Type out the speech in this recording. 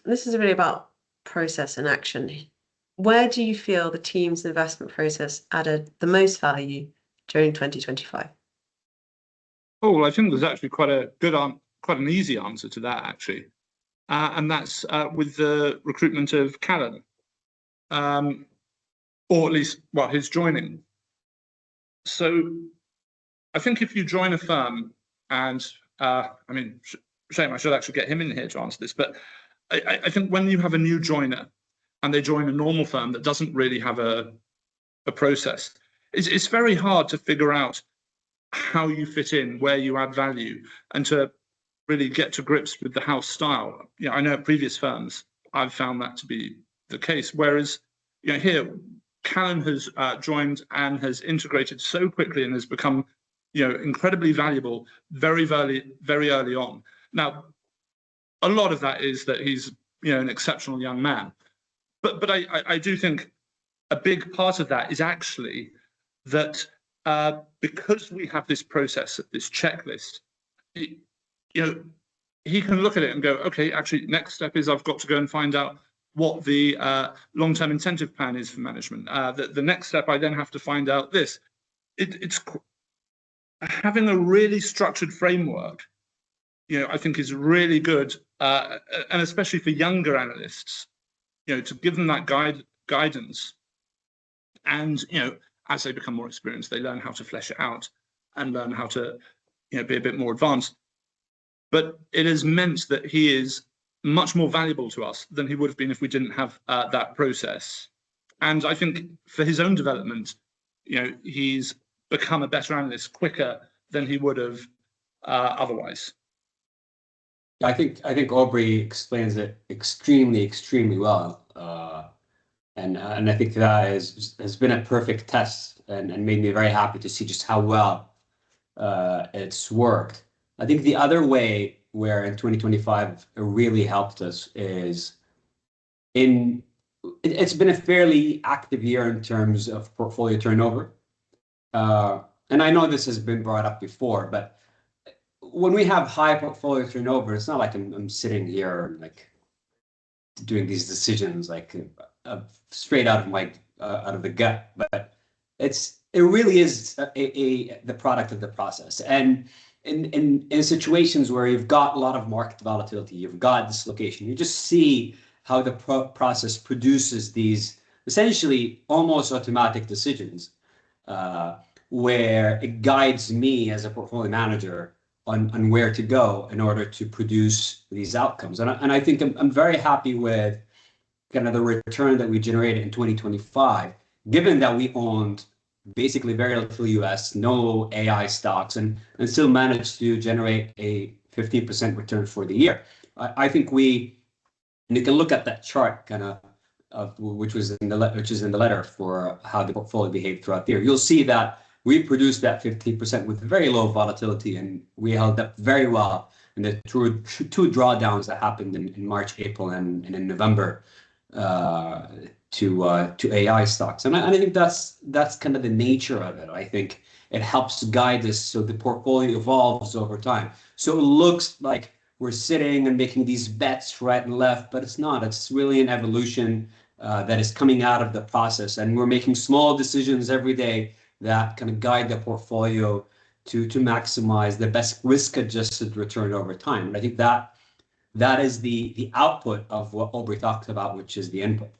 this is really about process and action. Where do you feel the team's investment process added the most value during 2025? Oh, well, I think there's actually quite an easy answer to that, actually. And that's with the recruitment of Callum, or at least, well, his joining. So I think if you join a firm, and I mean, shame I should actually get him in here to answer this, but I think when you have a new joiner and they join a normal firm that doesn't really have a process, it's very hard to figure out how you fit in, where you add value, and to really get to grips with the house style. You know, I know at previous firms I've found that to be the case. Whereas, you know, here Callum has joined and has integrated so quickly and has become, you know, incredibly valuable very early on. Now, a lot of that is that he's, you know, an exceptional young man, but I do think a big part of that is actually that because we have this process, this checklist, you know, he can look at it and go, okay, actually, next step is I've got to go and find out what the long-term incentive plan is for management. The next step, I then have to find out this. It's having a really structured framework, you know, I think is really good, and especially for younger analysts, you know, to give them that guidance. And, you know, as they become more experienced, they learn how to flesh it out and learn how to, you know, be a bit more advanced. But it has meant that he is much more valuable to us than he would have been if we didn't have that process. And I think for his own development, you know, he's become a better analyst quicker than he would have otherwise. I think Aubrey explains it extremely well, and I think that has been a perfect test and made me very happy to see just how well it's worked. I think the other way where in 2025 it really helped us is it's been a fairly active year in terms of portfolio turnover, and I know this has been brought up before, but when we have high portfolio turnover, it's not like I'm sitting here like doing these decisions like straight out of the gut, but it really is the product of the process. And in situations where you've got a lot of market volatility, you've got dislocation, you just see how the process produces these essentially almost automatic decisions, where it guides me as a portfolio manager on where to go in order to produce these outcomes. And I think I'm very happy with kind of the return that we generated in 2025, given that we owned basically very little US, no AI stocks, and still managed to generate a 15% return for the year. I think and you can look at that chart kind of which is in the letter for how the portfolio behaved throughout the year. You'll see that we produced that 15% with very low volatility, and we held up very well in the two drawdowns that happened in March, April, and in November to AI stocks. And I think that's kind of the nature of it. I think it helps guide us so the portfolio evolves over time. So it looks like we're sitting and making these bets right and left, but it's not. It's really an evolution that is coming out of the process, and we're making small decisions every day that kind of guide the portfolio to maximize the best risk-adjusted return over time. And I think that is the output of what Aubrey talked about, which is the input.